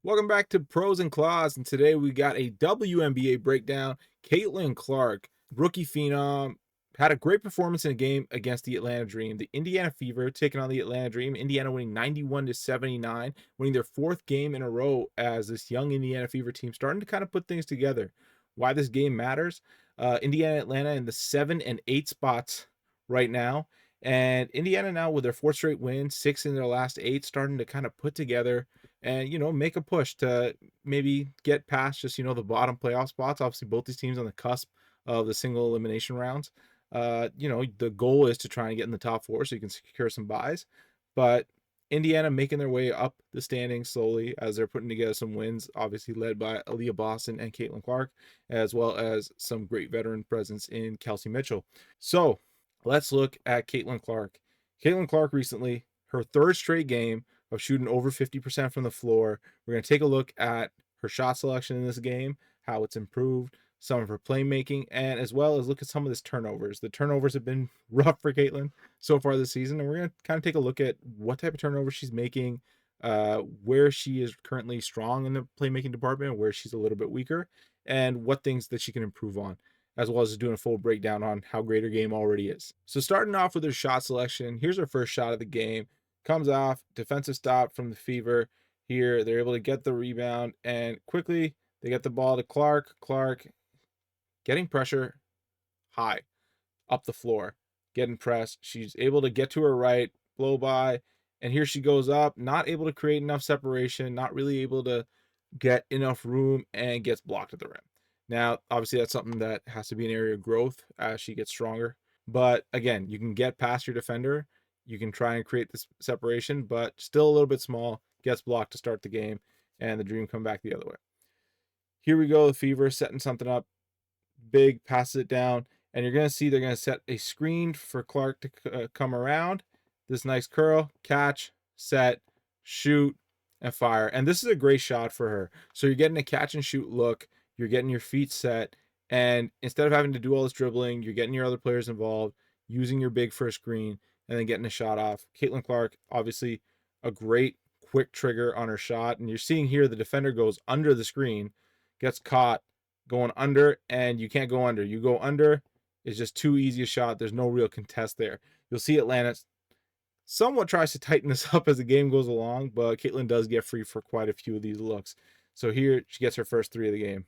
Welcome back to Pros and Claws, and today we got a WNBA breakdown. Caitlin Clark, rookie phenom, had a great performance in a game against the Atlanta Dream. The Indiana Fever taking on the Atlanta Dream. Indiana winning 91-79, winning their fourth game in a row as this young Indiana Fever team starting to kind of put things together. Why this game matters? Indiana, Atlanta in the 7 and 8 spots right now. And Indiana now with their fourth straight win, 6 in their last 8, starting to kind of put together and make a push to maybe get past just the bottom playoff spots. Obviously, both these teams on the cusp of the single elimination rounds. The goal is to try and get in the top 4 so you can secure some buys. But Indiana making their way up the standings slowly as they're putting together some wins, obviously led by Aaliyah Boston and Caitlin Clark, as well as some great veteran presence in Kelsey Mitchell. So let's look at Caitlin Clark. Caitlin Clark recently, her third straight game of shooting over 50% from the floor. We're going to take a look at her shot selection in this game, how it's improved, some of her playmaking, and as well as look at some of this turnovers. The turnovers have been rough for Caitlin so far this season, and we're going to kind of take a look at what type of turnovers she's making, where she is currently strong in the playmaking department, where she's a little bit weaker, and what things that she can improve on, as well as doing a full breakdown on how great her game already is. So starting off with her shot selection, here's her first shot of the game. Comes off, defensive stop from the Fever. Here, they're able to get the rebound, and quickly they get the ball to Clark. Clark getting pressure high up the floor, getting pressed. She's able to get to her right, blow by, and here she goes up, not able to create enough separation, not really able to get enough room, and gets blocked at the rim. Now, obviously, that's something that has to be an area of growth as she gets stronger. But again, you can get past your defender. You can try and create this separation, but still a little bit small, gets blocked to start the game, and the Dream come back the other way. Here we go, the Fever setting something up big, passes it down, and you're going to see they're going to set a screen for Clark to come around. This nice curl, catch, set, shoot, and fire. And this is a great shot for her. So you're getting a catch and shoot look, you're getting your feet set, and instead of having to do all this dribbling, you're getting your other players involved, using your big for a screen, and then getting a shot off. Caitlin Clark, obviously a great quick trigger on her shot. And you're seeing here the defender goes under the screen, gets caught going under, and you can't go under. You go under, it's just too easy a shot. There's no real contest there. You'll see Atlanta somewhat tries to tighten this up as the game goes along, but Caitlin does get free for quite a few of these looks. So here she gets her first 3 of the game.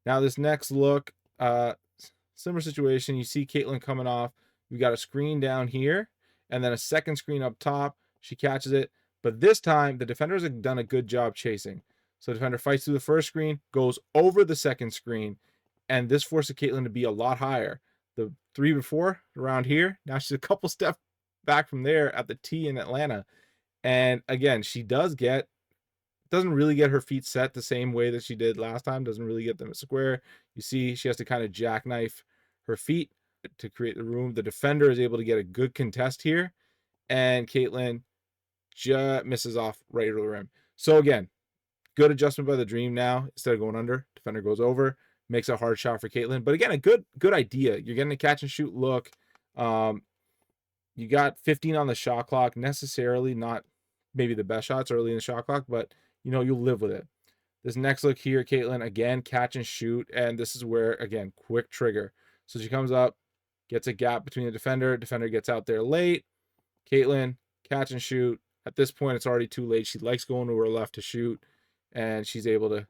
Now this next look, similar situation. You see Caitlin coming off. We got a screen down here, and then a second screen up top. She catches it, but this time the defenders have done a good job chasing. So the defender fights through the first screen, goes over the second screen, and this forces Caitlin to be a lot higher. The 3 before, around here, now she's a couple steps back from there at the T in Atlanta. And again, she doesn't really get her feet set the same way that she did last time, doesn't really get them square. You see, she has to kind of jackknife her feet to create the room. The defender is able to get a good contest here, and Caitlin just misses off right to the rim. So again, good adjustment by the Dream now. Instead of going under, defender goes over, makes a hard shot for Caitlin. But again, a good idea. You're getting a catch and shoot look. You got 15 on the shot clock, necessarily not maybe the best shots early in the shot clock, but you'll live with it. This next look here, Caitlin, again, catch and shoot. And this is where, again, quick trigger. So she comes up, gets a gap between the defender. Defender gets out there late. Caitlin, catch and shoot. At this point, it's already too late. She likes going to her left to shoot, and she's able to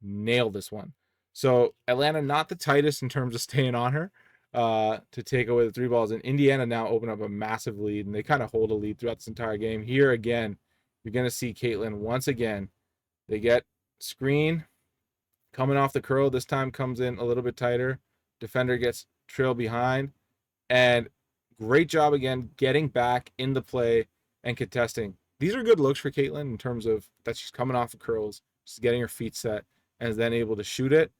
nail this one. So Atlanta not the tightest in terms of staying on her to take away the 3 balls. And Indiana now open up a massive lead, and they kind of hold a lead throughout this entire game. Here again, you're going to see Caitlin once again. They get screen coming off the curl. This time comes in a little bit tighter. Defender gets trailed behind. And great job again getting back in the play and contesting. These are good looks for Caitlin in terms of that she's coming off of curls, she's getting her feet set, and is then able to shoot it.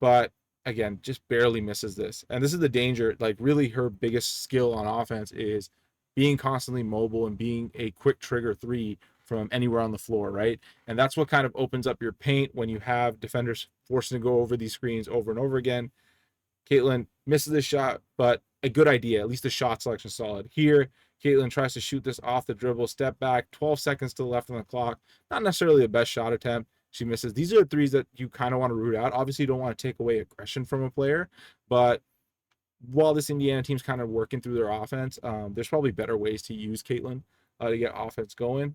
But again, just barely misses this. And this is the danger. Like, really her biggest skill on offense is being constantly mobile and being a quick trigger 3 from anywhere on the floor, right? And that's what kind of opens up your paint when you have defenders forcing to go over these screens over and over again. Caitlin misses this shot, but a good idea. At least the shot selection solid. Here, Caitlin tries to shoot this off the dribble, step back, 12 seconds to the left on the clock. Not necessarily the best shot attempt. She misses. These are threes that you kind of want to root out. Obviously, you don't want to take away aggression from a player, but while this Indiana team's kind of working through their offense, there's probably better ways to use Caitlin to get offense going.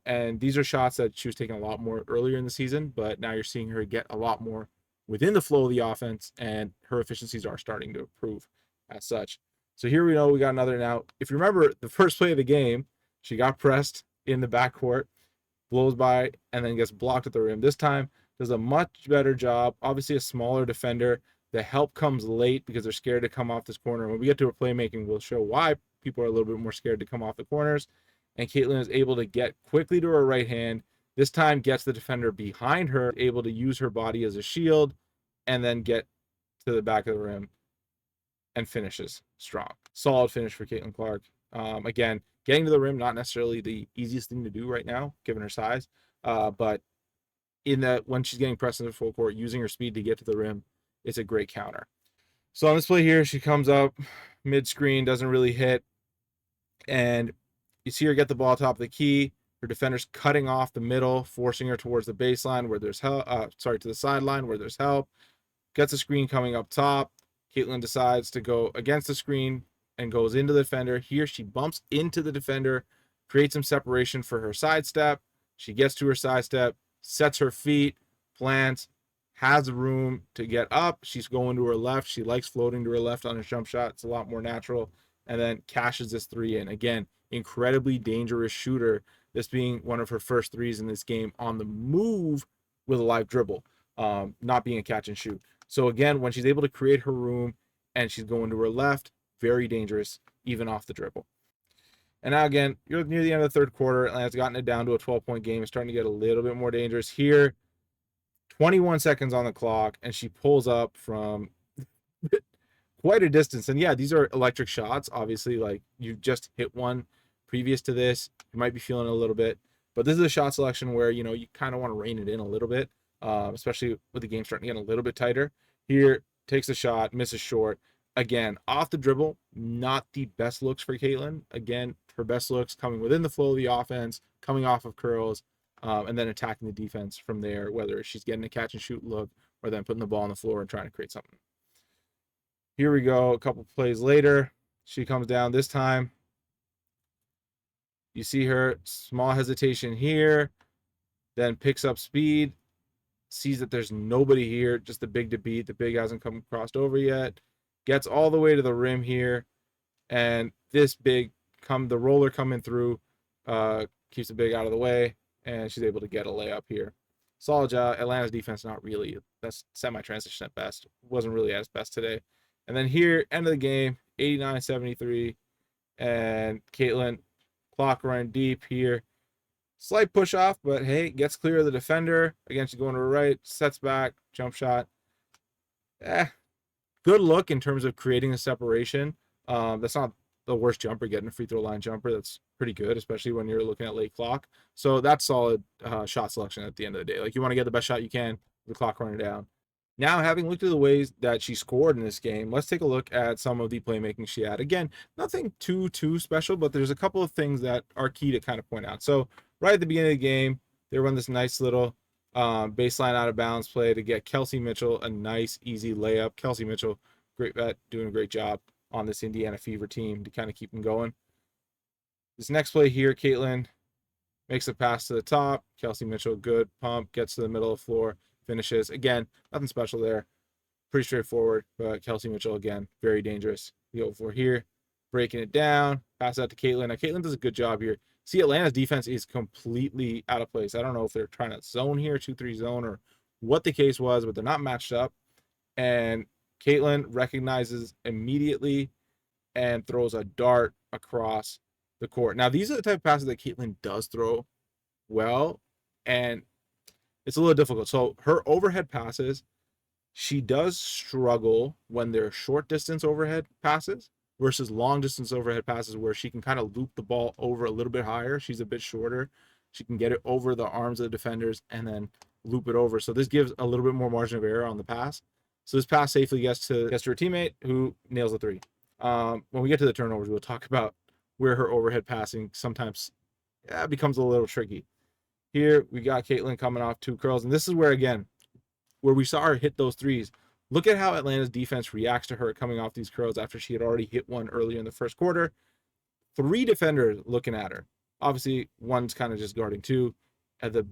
And these are shots that she was taking a lot more earlier in the season, but now you're seeing her get a lot more within the flow of the offense, and her efficiencies are starting to improve as such. So here we know we got another. Now, if you remember the first play of the game, she got pressed in the backcourt, blows by, and then gets blocked at the rim. This time, does a much better job. Obviously, a smaller defender. The help comes late because they're scared to come off this corner. When we get to her playmaking, we'll show why people are a little bit more scared to come off the corners. And Caitlin is able to get quickly to her right hand. This time gets the defender behind her, able to use her body as a shield, and then get to the back of the rim and finishes strong. Solid finish for Caitlin Clark. Again, getting to the rim, not necessarily the easiest thing to do right now, given her size. But in that, when she's getting pressed in the full court, using her speed to get to the rim, it's a great counter. So on this play here, she comes up mid-screen, doesn't really hit, and you see her get the ball top of the key. Her defender's cutting off the middle, forcing her towards the baseline where there's help. To the sideline where there's help. Gets a screen coming up top. Caitlin decides to go against the screen and goes into the defender. Here she bumps into the defender, creates some separation for her sidestep. She gets to her sidestep, sets her feet, plants, has room to get up. She's going to her left. She likes floating to her left on a jump shot. It's a lot more natural. And then cashes this three in. Again, incredibly dangerous shooter. This being one of her first threes in this game on the move with a live dribble, not being a catch and shoot. So again, when she's able to create her room and she's going to her left, very dangerous, even off the dribble. And now again, you're near the end of the third quarter. Atlanta's gotten it down to a 12-point game. It's starting to get a little bit more dangerous here. 21 seconds on the clock, and she pulls up from quite a distance. And yeah, these are electric shots. Obviously, like, you just hit one previous to this. You might be feeling it a little bit. But this is a shot selection where, you know, you kind of want to rein it in a little bit, especially with the game starting to get a little bit tighter. Here, takes a shot, misses short. Again, off the dribble, not the best looks for Caitlin. Again, her best looks coming within the flow of the offense, coming off of curls, and then attacking the defense from there, whether she's getting a catch and shoot look or then putting the ball on the floor and trying to create something. Here we go. A couple plays later, she comes down this time. You see her, small hesitation here, then picks up speed, sees that there's nobody here, just the big to beat. The big hasn't come crossed over yet. Gets all the way to the rim here, and this big the roller coming through keeps the big out of the way, and she's able to get a layup here. Solid job. Atlanta's defense, not really. That's semi-transition at best. Wasn't really at its best today. And then here, end of the game, 89-73, and Caitlin, clock running deep here. Slight push off, but hey, gets clear of the defender. Again, she's going to her right, sets back, jump shot. Good look in terms of creating a separation. That's not the worst jumper, getting a free throw line jumper. That's pretty good, especially when you're looking at late clock. So that's solid shot selection at the end of the day. Like, you want to get the best shot you can with the clock running down. Now, having looked at the ways that she scored in this game, let's take a look at some of the playmaking she had. Again, nothing too special, but there's a couple of things that are key to kind of point out. So right at the beginning of the game, they run this nice little baseline out of bounds play to get Kelsey Mitchell a nice, easy layup. Kelsey Mitchell, great vet, doing a great job on this Indiana Fever team to kind of keep them going. This next play here, Caitlin makes a pass to the top. Kelsey Mitchell, good pump, gets to the middle of the floor, finishes. Again, nothing special there. Pretty straightforward, but Kelsey Mitchell, again, very dangerous. We go for here, breaking it down, pass out to Caitlin. Now, Caitlin does a good job here. See, Atlanta's defense is completely out of place. I don't know if they're trying to zone here, 2-3 zone, or what the case was, but they're not matched up. And Caitlin recognizes immediately and throws a dart across the court. Now, these are the type of passes that Caitlin does throw well, and it's a little difficult. So her overhead passes, she does struggle when they're short distance overhead passes versus long distance overhead passes where she can kind of loop the ball over a little bit higher. She's a bit shorter. She can get it over the arms of the defenders and then loop it over. So this gives a little bit more margin of error on the pass. So this pass safely gets to her teammate, who nails the three. When we get to the turnovers, we'll talk about where her overhead passing sometimes becomes a little tricky. Here we got Caitlin coming off 2 curls, and this is where, again, where we saw her hit those threes. Look at how Atlanta's defense reacts to her coming off these curls after she had already hit one earlier in the first quarter. 3 defenders looking at her. Obviously, one's kind of just guarding 2, and the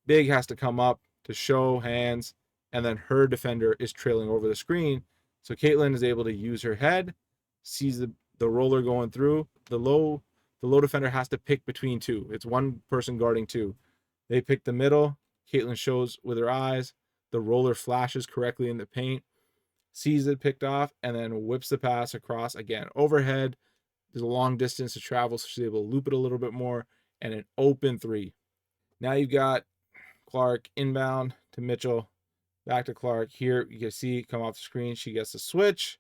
big has to come up to show hands, and then her defender is trailing over the screen. So Caitlin is able to use her head, sees the roller going through. The low defender has to pick between 2. It's one person guarding 2. They pick the middle. Caitlin shows with her eyes. The roller flashes correctly in the paint, sees it picked off, and then whips the pass across again overhead. There's a long distance to travel, so she's able to loop it a little bit more, and an open 3. Now you've got Clark inbound to Mitchell, back to Clark. Here you can see come off the screen. She gets the switch.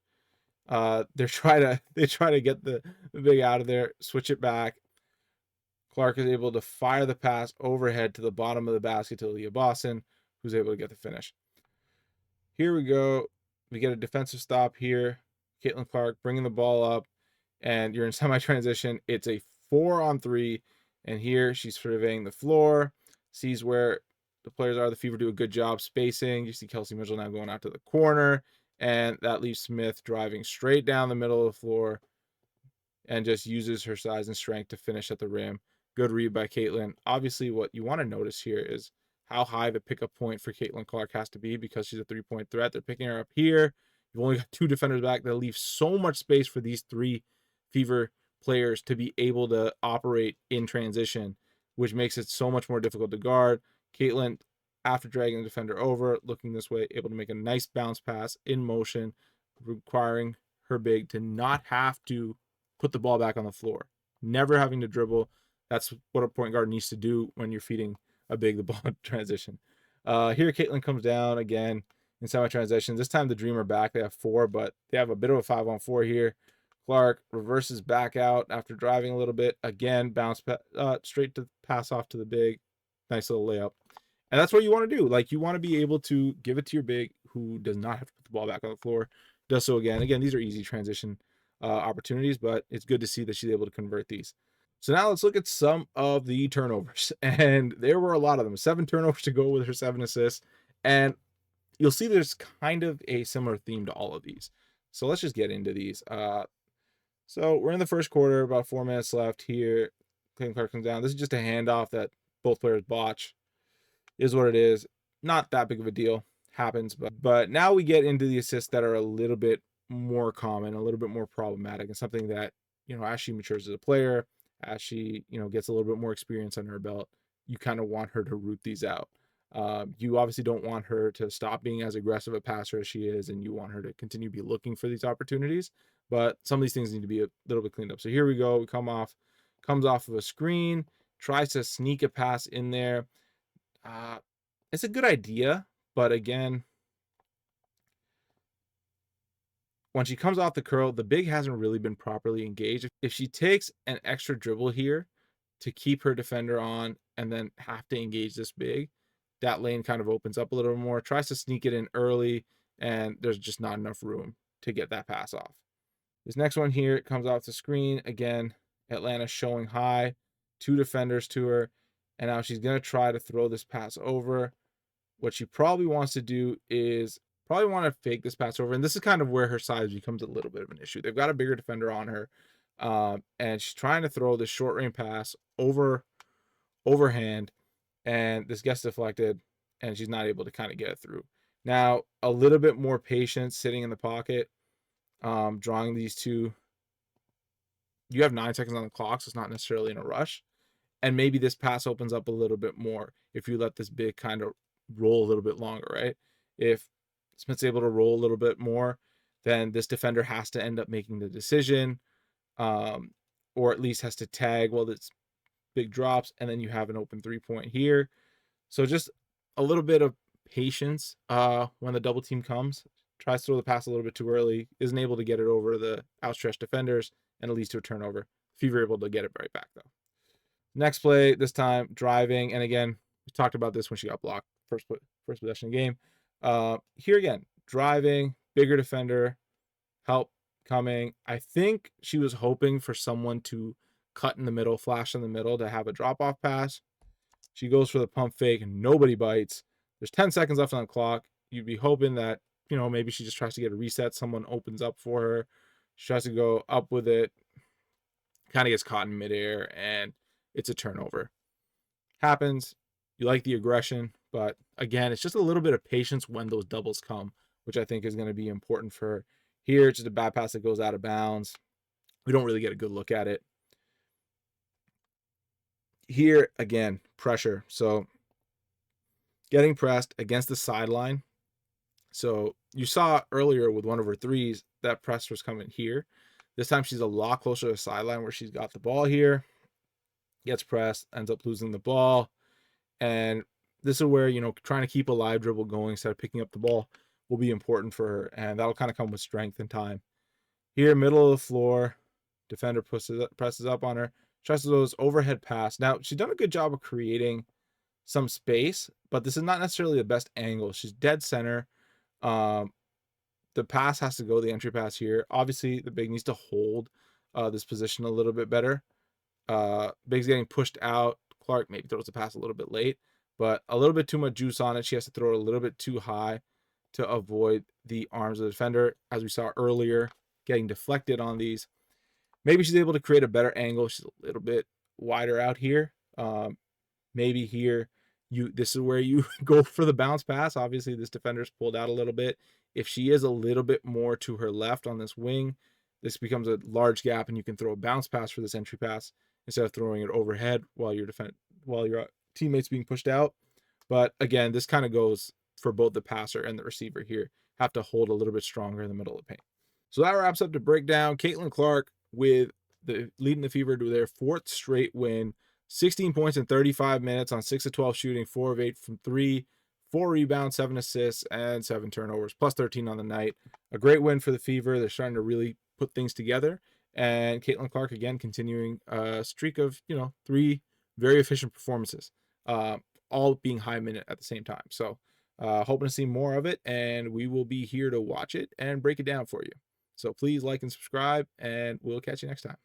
They try to get the big out of there, switch it back. Clark is able to fire the pass overhead to the bottom of the basket to Leah Boston, who's able to get the finish. Here we go. We get a defensive stop here. Caitlin Clark bringing the ball up, and you're in semi-transition. It's a 4-on-3, and here she's surveying the floor, sees where the players are. The Fever do a good job spacing. You see Kelsey Mitchell now going out to the corner, and that leaves Smith driving straight down the middle of the floor and just uses her size and strength to finish at the rim. Good read by Caitlin. Obviously, what you want to notice here is how high the pickup point for Caitlin Clark has to be because she's a 3-point threat. They're picking her up here. You've only got 2 defenders back. That leaves so much space for these 3 Fever players to be able to operate in transition, which makes it so much more difficult to guard. Caitlin, after dragging the defender over, looking this way, able to make a nice bounce pass in motion, requiring her big to not have to put the ball back on the floor, never having to dribble. That's what a point guard needs to do when you're feeding a big the ball in transition. Here, Caitlin comes down again in semi-transition. This time the Dreamer back. They have 4, but they have a bit of a 5-on-4 here. Clark reverses back out after driving a little bit. Again, bounce straight to pass off to the big. Nice little layup. And that's what you want to do. Like, you want to be able to give it to your big who does not have to put the ball back on the floor. Does so again. Again, these are easy transition opportunities, but it's good to see that she's able to convert these. So now let's look at some of the turnovers. And there were a lot of them. 7 turnovers to go with her 7 assists. And you'll see there's kind of a similar theme to all of these. So let's just get into these. So we're in the first quarter, about 4 minutes left here. Caitlin Clark comes down. This is just a handoff that both players botch. Is what it is. Not that big of a deal. Happens. But now we get into the assists that are a little bit more common, a little bit more problematic, and something that, as she matures as a player, as she, gets a little bit more experience under her belt, you kind of want her to root these out. You obviously don't want her to stop being as aggressive a passer as she is, and you want her to continue to be looking for these opportunities. But some of these things need to be a little bit cleaned up. So here we go. We comes off of a screen, tries to sneak a pass in there. It's a good idea, but again, when she comes off the curl, the big hasn't really been properly engaged. If she takes an extra dribble here to keep her defender on and then have to engage this big, that lane kind of opens up a little more, tries to sneak it in early, and there's just not enough room to get that pass off. This next one here, it comes off the screen. Again, Atlanta showing high, 2 defenders to her, and now she's going to try to throw this pass over. What she probably wants to do is want to fake this pass over, and this is kind of where her size becomes a little bit of an issue. They've got a bigger defender on her, and she's trying to throw this short range pass overhand, and this gets deflected, and she's not able to kind of get it through. Now, a little bit more patience sitting in the pocket, drawing these 2. You have 9 seconds on the clock, so it's not necessarily in a rush. And maybe this pass opens up a little bit more if you let this big kind of roll a little bit longer, right? If Smith's able to roll a little bit more, then this defender has to end up making the decision, or at least has to tag while this big drops, and then you have an open 3-point here. So just a little bit of patience when the double team comes. Tries to throw the pass a little bit too early, isn't able to get it over the outstretched defenders, and it leads to a turnover. Fever able to get it right back, though. Next play, this time driving, and again, we talked about this when she got blocked first possession of the game. Here again, driving, bigger defender, help coming. I think she was hoping for someone to cut in the middle, flash in the middle to have a drop-off pass. She goes for the pump fake, and nobody bites. There's 10 seconds left on the clock. You'd be hoping that, maybe she just tries to get a reset. Someone opens up for her. She tries to go up with it, kind of gets caught in midair, and it's a turnover. Happens. You like the aggression, but again, it's just a little bit of patience when those doubles come, which I think is going to be important for her. Here, it's just a bad pass that goes out of bounds. We don't really get a good look at it. Here, again, pressure. So getting pressed against the sideline. So you saw earlier with one of her threes, that press was coming here. This time she's a lot closer to the sideline where she's got the ball here, gets pressed, ends up losing the ball. And this is where, trying to keep a live dribble going instead of picking up the ball will be important for her. And that'll kind of come with strength and time. Here, middle of the floor, defender presses up on her, tries to those overhead pass. Now, she's done a good job of creating some space, but this is not necessarily the best angle. She's dead center. The pass has to go, the entry pass here. Obviously, the big needs to hold this position a little bit better. Big's getting pushed out. Clark maybe throws the pass a little bit late, but a little bit too much juice on it. She has to throw it a little bit too high to avoid the arms of the defender, as we saw earlier, getting deflected on these. Maybe she's able to create a better angle. She's a little bit wider out here. Maybe here, this is where you go for the bounce pass. Obviously, this defender's pulled out a little bit. If she is a little bit more to her left on this wing, this becomes a large gap, and you can throw a bounce pass for this entry pass instead of throwing it overhead while your teammate's being pushed out. But again, this kind of goes for both the passer and the receiver here. Have to hold a little bit stronger in the middle of the paint. So that wraps up the breakdown. Caitlin Clark with leading the Fever to their 4th straight win. 16 points in 35 minutes on 6 of 12 shooting, 4 of 8 from 3, 4 rebounds, 7 assists, and 7 turnovers, plus 13 on the night. A great win for the Fever. They're starting to really put things together. And Caitlin Clark, again, continuing a streak of, 3 very efficient performances, all being high minute at the same time. So hoping to see more of it, and we will be here to watch it and break it down for you. So please like and subscribe, and we'll catch you next time.